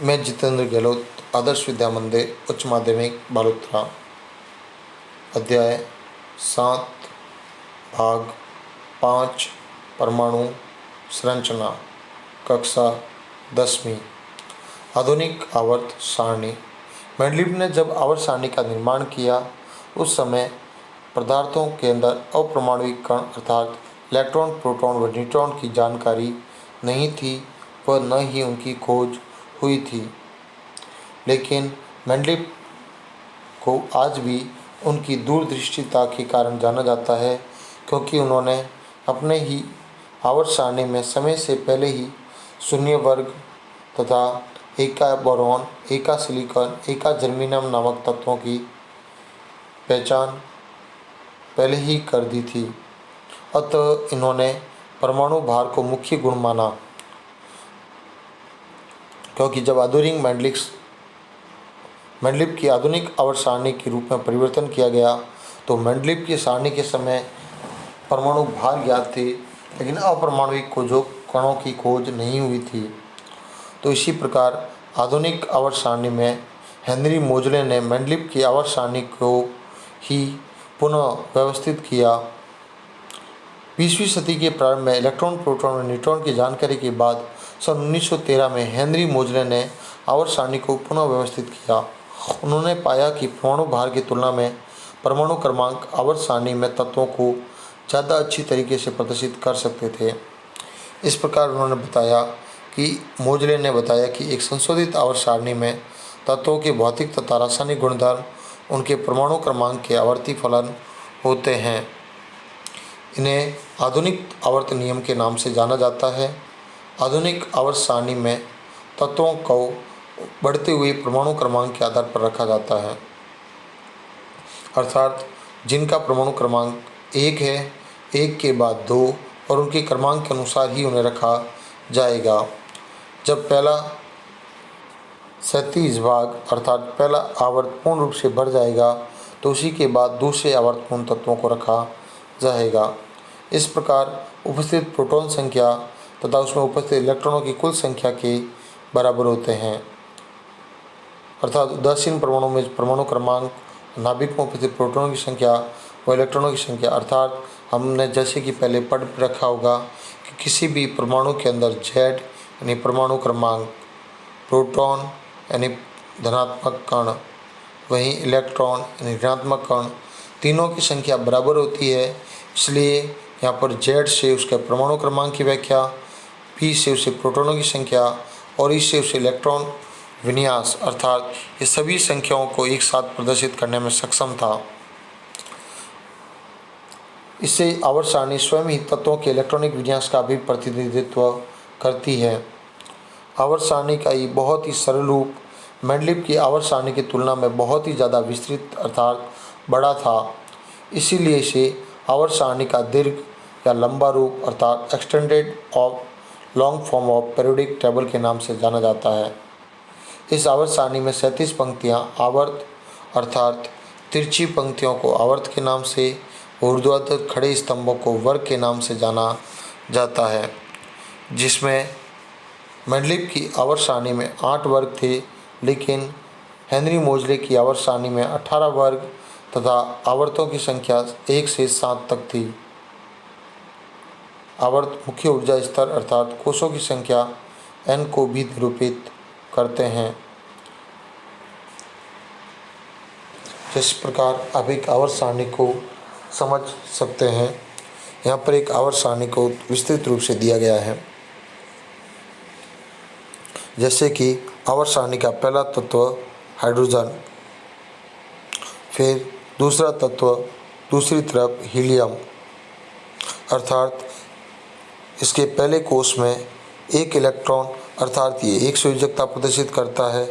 मैं जितेंद्र गहलोत, आदर्श विद्या मंदिर उच्च माध्यमिक बालोतरा। अध्याय 7, भाग 5, परमाणु संरचना, कक्षा 10वीं। आधुनिक आवर्त सारणी। मेंडलीव ने जब आवर्त सारणी का निर्माण किया, उस समय पदार्थों के अंदर अपर्माणुविक कण अर्थात इलेक्ट्रॉन, प्रोटॉन व न्यूट्रॉन की जानकारी नहीं थी व न ही उनकी खोज हुई थी। लेकिन मेंडलीव को आज भी उनकी दूरदृष्टिता के कारण जाना जाता है, क्योंकि उन्होंने अपने ही आवर्त सारणी में समय से पहले ही शून्य वर्ग तथा एका बोरॉन, एका सिलिकॉन, एका जर्मेनियम नामक तत्वों की पहचान पहले ही कर दी थी। अतः इन्होंने परमाणु भार को मुख्य गुण माना, क्योंकि जब आधुनिक मेंडलीव की आधुनिक आवर्त सारणी के रूप में परिवर्तन किया गया, तो मेंडलीव की सारणी के समय परमाणु भार ज्ञात थे, लेकिन अपर्माणुविक खोजों कणों की खोज नहीं हुई थी। तो इसी प्रकार आधुनिक आवर्त सारणी में हेनरी मोजले ने मेंडलीव की आवर्त सारणी को ही पुनः व्यवस्थित किया। 20वीं सदी के प्रारंभ में इलेक्ट्रॉन, प्रोटॉन और न्यूट्रॉन की जानकारी के बाद सन 1913 में हेनरी मोजले ने आवर्त सारणी को पुनः व्यवस्थित किया। उन्होंने पाया कि परमाणु भार की तुलना में परमाणु क्रमांक आवर्त सारणी में तत्वों को ज़्यादा अच्छी तरीके से प्रदर्शित कर सकते थे। इस प्रकार मोजले ने बताया कि एक संशोधित आवर्त सारणी में तत्वों के भौतिक तथा रासायनिक गुणधर्म उनके परमाणु क्रमांक के आवर्ती फलन होते हैं। इन्हें आधुनिक आवर्त नियम के नाम से जाना जाता है। आधुनिक आवर्त सारणी में तत्वों को बढ़ते हुए परमाणु क्रमांक के आधार पर रखा जाता है, अर्थात जिनका परमाणु क्रमांक 1 है, 1 के बाद 2 और उनके क्रमांक के अनुसार ही उन्हें रखा जाएगा। जब पहला 37 भाग अर्थात पहला आवर्त पूर्ण रूप से भर जाएगा, तो उसी के बाद दूसरे आवर्त पूर्ण तत्वों को रखा जाएगा। इस प्रकार उपस्थित प्रोटॉन संख्या तथा उसमें उपस्थित इलेक्ट्रॉनों की कुल संख्या के बराबर होते हैं, अर्थात उदासीन परमाणु में परमाणु क्रमांक, नाभिक में उपस्थित प्रोटॉनों की संख्या व इलेक्ट्रॉनों की संख्या। अर्थात हमने जैसे कि पहले पढ़ रखा होगा कि किसी भी परमाणु के अंदर Z यानी परमाणु क्रमांक, प्रोटॉन यानी धनात्मक कण, वहीं इलेक्ट्रॉन यानी ऋणात्मक कण, तीनों की संख्या बराबर होती है। इसलिए यहाँ पर Z से उसके परमाणु क्रमांक की व्याख्या, P से उसे प्रोटॉनों की संख्या और E से उसे इलेक्ट्रॉन विन्यास, अर्थात ये सभी संख्याओं को एक साथ प्रदर्शित करने में सक्षम था। इससे आवर्त सारणी स्वयं ही तत्वों के इलेक्ट्रॉनिक विन्यास का भी प्रतिनिधित्व करती है। आवर्त सारणी का ये बहुत ही सरल रूप मेंडलीव की आवर्त सारणी की तुलना में बहुत ही ज़्यादा विस्तृत अर्थात बड़ा था। इसीलिए इसे आवर्त सारणी का दीर्घ या लंबा रूप अर्थात extended of long form of periodic table के नाम से जाना जाता है। इस आवर्त सारणी में 37 पंक्तियाँ आवर्त अर्थात तिरछी पंक्तियों को आवर्त के नाम से, ऊर्ध्वाधर खड़े स्तंभों को वर्ग के नाम से जाना जाता है। जिसमें मेंडलीव की आवर्त सारणी में 8 वर्ग थे, लेकिन हेनरी मोजले की आवर्त सारणी में 18 वर्ग तथा आवर्तों की संख्या 1 से 7 तक थी। आवर्त मुख्य ऊर्जा स्तर अर्थात कोषों की संख्या n को भी निरूपित करते हैं। जिस प्रकार आप एक आवर्त सारणी को समझ सकते हैं, यहाँ पर एक आवर्त सारणी को विस्तृत रूप से दिया गया है। जैसे कि आवर्त सारणी का पहला तत्व हाइड्रोजन, फिर दूसरा तत्व दूसरी तरफ हीलियम, अर्थात इसके पहले कोष में एक इलेक्ट्रॉन अर्थात ये एक संयोजकता प्रदर्शित करता है।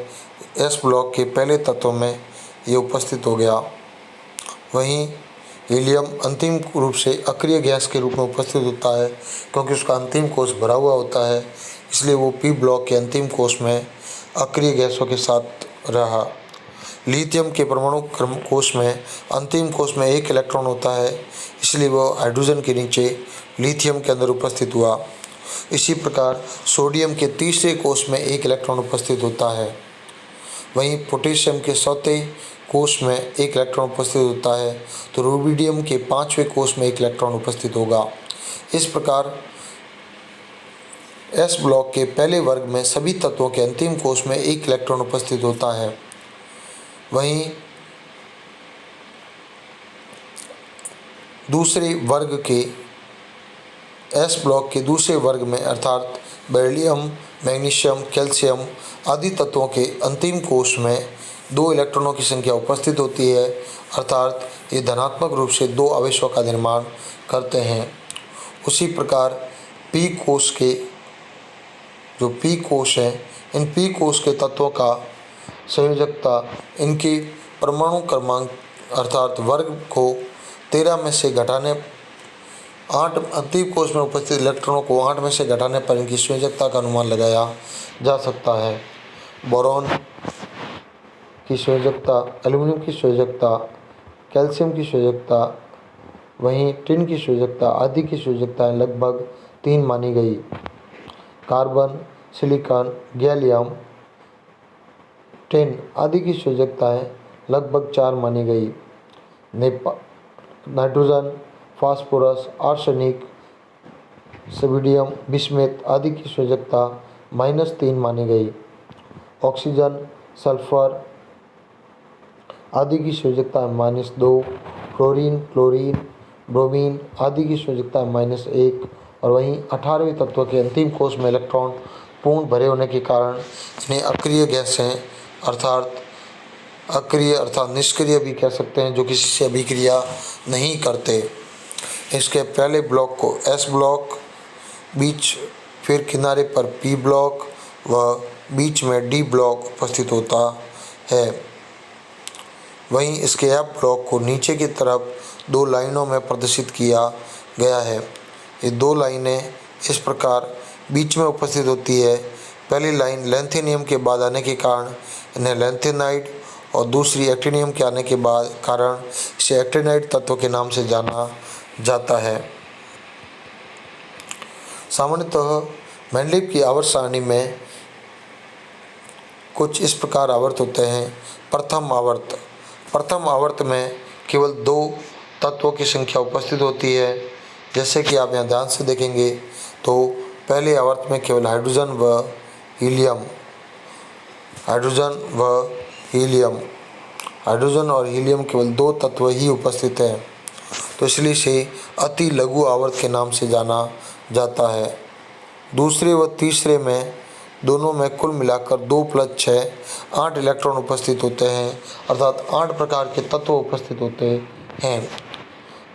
S ब्लॉक के पहले तत्व में ये उपस्थित हो गया। वहीं हीलियम अंतिम रूप से अक्रिय गैस के रूप में उपस्थित होता है, क्योंकि उसका अंतिम कोष भरा हुआ होता है, इसलिए वो P ब्लॉक के अंतिम कोष में अक्रिय गैसों के साथ रहा। लिथियम के परमाणु कोष में अंतिम कोष में एक इलेक्ट्रॉन होता है, इसलिए वो हाइड्रोजन के नीचे लिथियम के अंदर उपस्थित हुआ। इसी प्रकार सोडियम के तीसरे कोष में एक इलेक्ट्रॉन उपस्थित होता है। वहीं पोटेशियम के चौथे कोष में एक इलेक्ट्रॉन उपस्थित होता है, तो रुबिडियम के पाँचवें कोष में एक इलेक्ट्रॉन उपस्थित होगा। इस प्रकार एस ब्लॉक के पहले वर्ग में सभी तत्वों के अंतिम कोष में एक इलेक्ट्रॉन उपस्थित होता है। वहीं दूसरे वर्ग के एस ब्लॉक के दूसरे वर्ग में अर्थात बेरिलियम, मैग्नीशियम, कैल्शियम आदि तत्वों के अंतिम कोष में दो इलेक्ट्रॉनों की संख्या उपस्थित होती है, अर्थात ये धनात्मक रूप से दो आवेशों का निर्माण करते हैं। उसी प्रकार पी कोष के जो पी कोष हैं, इन पी कोष के तत्वों का संयोजकता इनके परमाणु क्रमांक अर्थात वर्ग को 13 में से घटाने 8 अंतिम कोष में उपस्थित इलेक्ट्रॉनों को 8 में से घटाने पर इनकी संयोजकता का अनुमान लगाया जा सकता है। बोरॉन की संयोजकता, एल्युमिनियम की संयोजकता, कैल्शियम की संयोजकता, वहीं टिन की संयोजकता आदि की संयोजकताएं लगभग 3 मानी गई। कार्बन, सिलिकॉन, गैलियम, टिन आदि की संयोजकताएं लगभग 4 मानी गई। Nitrogen, phosphorus, arsenic, sodium, bismuth आदि की संयोजकता -3 मानी गई। ऑक्सीजन, सल्फर आदि की संयोजकता -2, फ्लोरीन, क्लोरीन, ब्रोमीन आदि की संयोजकता -1 और वहीं 18वें तत्व के अंतिम कोष में इलेक्ट्रॉन पूर्ण भरे होने के कारण इन्हें अक्रिय गैसें अर्थात निष्क्रिय भी कह सकते हैं, जो किसी से अभिक्रिया नहीं करते। इसके पहले ब्लॉक को एस ब्लॉक, बीच फिर किनारे पर पी ब्लॉक व बीच में डी ब्लॉक उपस्थित होता है। वहीं इसके एफ ब्लॉक को नीचे की तरफ 2 लाइनों में प्रदर्शित किया गया है। ये 2 लाइनें इस प्रकार बीच में उपस्थित होती है। पहली लाइन लैंथेनियम के बाद आने के कारण इन्हें लैंथेनाइड और दूसरी एक्टिनियम के आने के बाद कारण इसे एक्टिनाइड तत्व के नाम से जाना जाता है। सामान्यतः मेंडलीव की आवर्त सारणी में कुछ इस प्रकार आवर्त होते हैं। प्रथम आवर्त में केवल 2 तत्वों की संख्या उपस्थित होती है। जैसे कि आप यहाँ ध्यान से देखेंगे तो पहले आवर्त में केवल हाइड्रोजन और हीलियम केवल 2 तत्व ही उपस्थित हैं, तो इसलिए इसे अति लघु आवर्त के नाम से जाना जाता है। दूसरे व तीसरे में दोनों में कुल मिलाकर 2 + 6 8 इलेक्ट्रॉन उपस्थित होते हैं, अर्थात 8 प्रकार के तत्व उपस्थित होते हैं,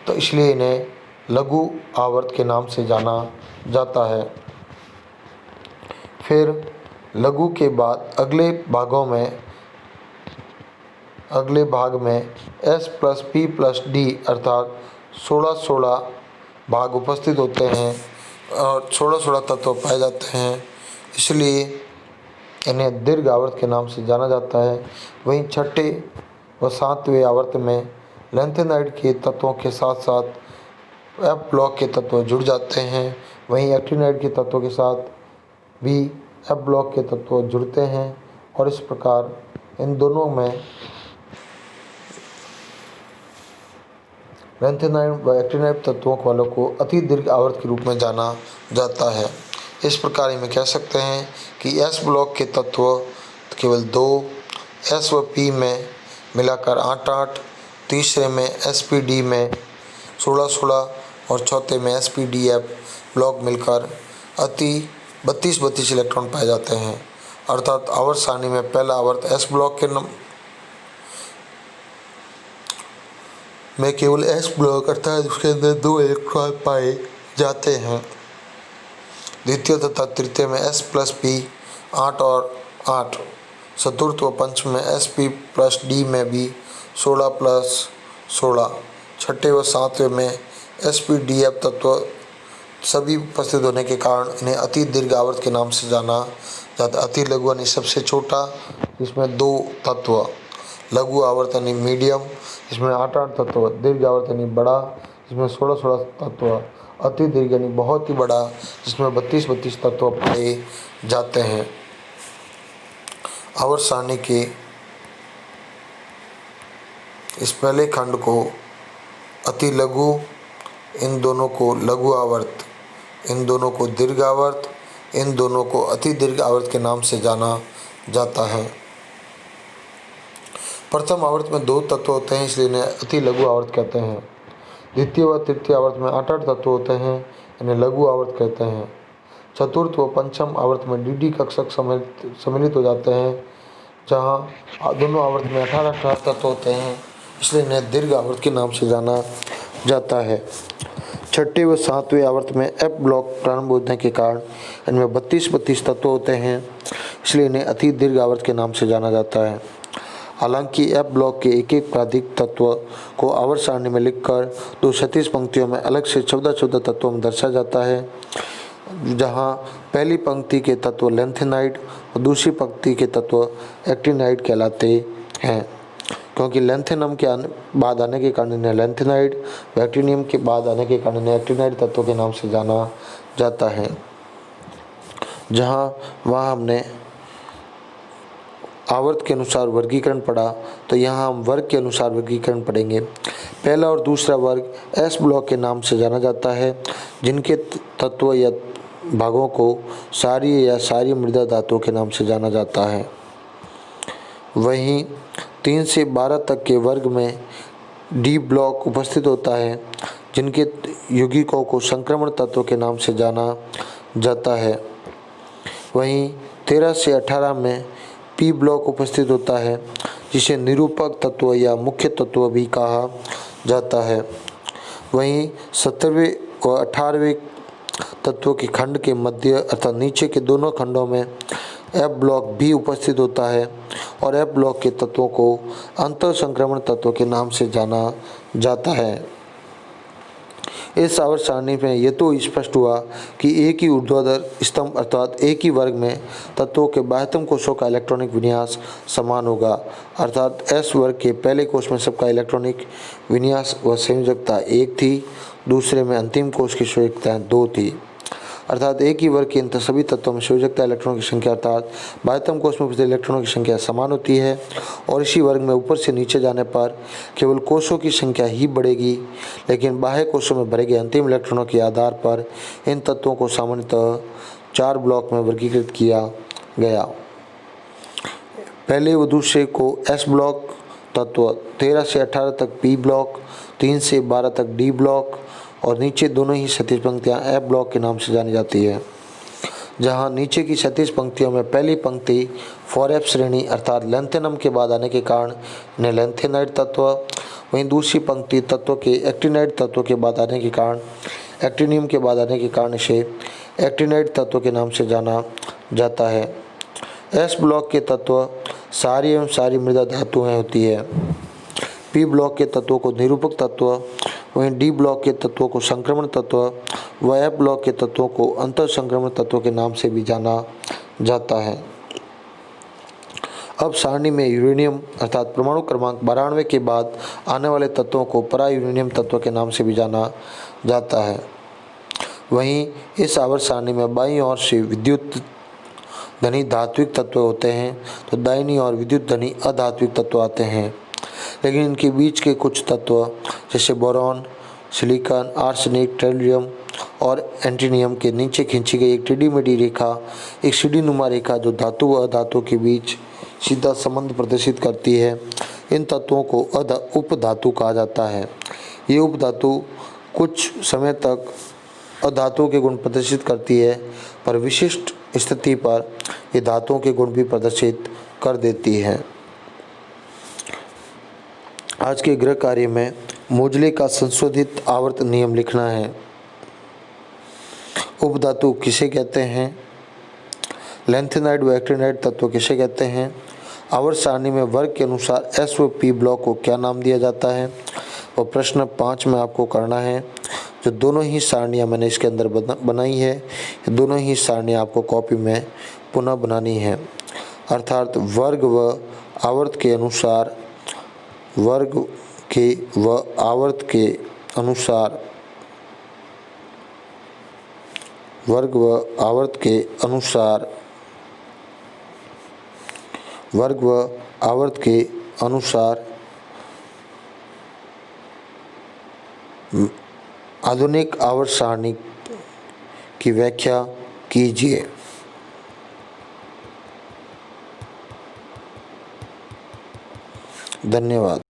तो इसलिए इन्हें लघु आवर्त के नाम से जाना जाता है। फिर लघु के बाद अगले भाग में S + P + D अर्थात 16 भाग उपस्थित होते हैं और 16 तत्व पाए जाते हैं, इसलिए इन्हें दीर्घ आवर्त के नाम से जाना जाता है। वहीं छठे व 7वें आवर्त में लैंथेनाइड के तत्वों के साथ साथ एफ ब्लॉक के तत्व जुड़ जाते हैं। वहीं एक्टिनाइड के तत्वों के साथ भी एफ ब्लॉक के तत्व जुड़ते हैं और इस प्रकार इन दोनों में लैंथेनाइड व एक्टिनाइड तत्वों वालों को अति दीर्घ आवर्त के रूप में जाना जाता है। इस प्रकार में कह सकते हैं कि एस ब्लॉक के तत्व केवल 2, एस व पी में मिलाकर 8, तीसरे में एसपीडी में 16 और चौथे में एसपीडीएफ ब्लॉक मिलकर अति 32 इलेक्ट्रॉन पाए जाते हैं। अर्थात आवर्त सारणी में पहला आवर्त एस ब्लॉक के में केवल एस ब्लॉक अर्थात उसके अंदर 2 इलेक्ट्रॉन पाए जाते हैं। द्वितीय तथा तृतीय में S + P 8 और 8, चतुर्थ व पंचम में SP + D में भी 16 + 16, छठे व 7वें में SPDF तत्व सभी उपस्थित होने के कारण इन्हें अति दीर्घ आवर्त के नाम से जाना जाता है। अति लघु यानी सबसे छोटा, इसमें 2 तत्व, लघु आवर्त यानी मीडियम, इसमें 8 तत्व, दीर्घ आवर्त यानी बड़ा, इसमें 16 तत्व, अति दीर्घ यानी बहुत ही बड़ा, जिसमें 32 तत्व पाए जाते हैं। आवर्त सारणी के इस पहले खंड को अति लघु, इन दोनों को लघु आवर्त, इन दोनों को दीर्घ आवर्त, इन दोनों को अति दीर्घ आवर्त के नाम से जाना जाता है। प्रथम आवर्त में 2 तत्व होते हैं, इसलिए इन्हें अति लघु आवर्त कहते हैं। द्वितीय व तृतीय आवर्त में 8 तत्व होते हैं, इन्हें लघु आवर्त कहते हैं। चतुर्थ व पंचम आवर्त में डी कक्षक सम्मिलित हो जाते हैं, जहाँ दोनों आवर्त में 18 तत्व होते हैं, इसलिए इन्हें दीर्घ आवर्त के नाम से जाना जाता है। छठे व सातवें आवर्त में एफ ब्लॉक प्रारंभ होने के कारण इनमें 32 तत्व होते हैं, इसलिए इन्हें अति दीर्घ आवर्त के नाम से जाना जाता है। हालांकि एफ ब्लॉक के एक एक प्राधिक तत्व को आवर्त सारणी में लिखकर 2 क्षैतिज पंक्तियों में अलग से 14 तत्वों में दर्शाया जाता है, जहां पहली पंक्ति के तत्व लेंथेनाइड और दूसरी पंक्ति के तत्व एक्टिनाइड कहलाते हैं। क्योंकि लेंथेनम के बाद आने के कारण इन्हें लेंथेनाइड, एक्टिनियम के बाद आने के कारण इन्हें एक्टिनाइड तत्वों के नाम से जाना जाता है। वहाँ हमने आवर्त के अनुसार वर्गीकरण पढ़ा, तो यहाँ हम वर्ग के अनुसार वर्गीकरण पढ़ेंगे। पहला और दूसरा वर्ग एस ब्लॉक के नाम से जाना जाता है, जिनके तत्व या भागों को क्षारीय या क्षारीय मृदा धातुओं के नाम से जाना जाता है। वहीं 3 से 12 तक के वर्ग में डी ब्लॉक उपस्थित होता है, जिनके यौगिकों को संक्रमण तत्व के नाम से जाना जाता है। वहीं 13 से 18 में पी ब्लॉक उपस्थित होता है, जिसे निरूपक तत्व या मुख्य तत्व भी कहा जाता है। वहीं 17वें व 18वें तत्वों के खंड के मध्य अर्थात नीचे के दोनों खंडों में एफ ब्लॉक भी उपस्थित होता है, और एफ ब्लॉक के तत्वों को अंतर संक्रमण तत्व के नाम से जाना जाता है। इस आवर्त सारणी में यह तो स्पष्ट हुआ कि एक ही ऊर्ध्वाधर स्तंभ अर्थात एक ही वर्ग में तत्वों के बाह्यतम कोशों का इलेक्ट्रॉनिक विन्यास समान होगा, अर्थात एस वर्ग के पहले कोश में सबका इलेक्ट्रॉनिक विन्यास व संयोजकता 1 थी, दूसरे में अंतिम कोश की संयोजकता 2 थी। अर्थात एक ही वर्ग के इन सभी तत्वों में संयोजकता इलेक्ट्रॉनों की संख्या अर्थात बाह्यतम कोश में उपस्थित इलेक्ट्रॉनों की संख्या समान होती है, और इसी वर्ग में ऊपर से नीचे जाने पर केवल कोशों की संख्या ही बढ़ेगी, लेकिन बाह्य कोशों में भरे गए अंतिम इलेक्ट्रॉनों के आधार पर इन तत्वों को सामान्यतः 4 ब्लॉक में वर्गीकृत किया गया। पहले व दूसरे को एस ब्लॉक तत्व, 13 से 18 तक पी ब्लॉक, 3 से 12 तक डी ब्लॉक, और नीचे दोनों ही क्षैतिज पंक्तियाँ एफ ब्लॉक के नाम से जानी जाती है। जहाँ नीचे की क्षैतिज पंक्तियों में पहली पंक्ति 4F श्रेणी अर्थात लेंथेनम के बाद आने के कारण इन्हें लेंथेनाइड तत्व, वहीं दूसरी पंक्ति तत्व के एक्टिनाइड तत्व के बाद आने के कारण एक्टिनियम के बाद आने के कारण इसे एक्टिनाइड तत्व के नाम से जाना जाता है। एस ब्लॉक के तत्व क्षारीय एवं क्षारीय मृदा धातुएं होती है। पी ब्लॉक के तत्वों को निरूपक तत्व, वहीं डी ब्लॉक के तत्वों को संक्रमण तत्व व एफ ब्लॉक के तत्वों को अंतर संक्रमण तत्वों के नाम से भी जाना जाता है। अब सारणी में यूरेनियम अर्थात परमाणु क्रमांक 92 के बाद आने वाले तत्वों को परा यूरेनियम तत्व के नाम से भी जाना जाता है। वहीं इस आवर्त सारणी में बाईं ओर से विद्युत धनी धात्विक तत्व होते हैं, तो दाहिनी ओर विद्युत धनी अधात्विक तत्व आते हैं, लेकिन इनके बीच के कुछ तत्व जैसे बोरॉन, सिलिकॉन, आर्सेनिक, टेल्युरियम और एंटीनियम के नीचे खींची गई एक टेढ़ी मेढ़ी रेखा, एक सीढ़ी नुमा रेखा जो धातु व अधातु के बीच सीधा संबंध प्रदर्शित करती है, इन तत्वों को उपधातु कहा जाता है। ये उपधातु कुछ समय तक अधातुओं के गुण प्रदर्शित करती है, पर विशिष्ट स्थिति पर ये धातुओं के गुण भी प्रदर्शित कर देती है। आज के गृह कार्य में मोजले का संशोधित आवर्त नियम लिखना है। उपधातु किसे कहते हैं? लेंथेनाइड व एक्टिनाइड तत्व किसे कहते हैं? आवर्त सारणी में वर्ग के अनुसार एस व पी ब्लॉक को क्या नाम दिया जाता है? और प्रश्न 5 में आपको करना है, जो दोनों ही सारणियाँ मैंने इसके अंदर बनाई है, दोनों ही सारणियाँ आपको कॉपी में पुनः बनानी है। अर्थात वर्ग व आवर्त के अनुसार, वर्ग के व आवर्त के अनुसार वर्ग व आवर्त के अनुसार आधुनिक आवर्त सारणी की व्याख्या कीजिए। धन्यवाद।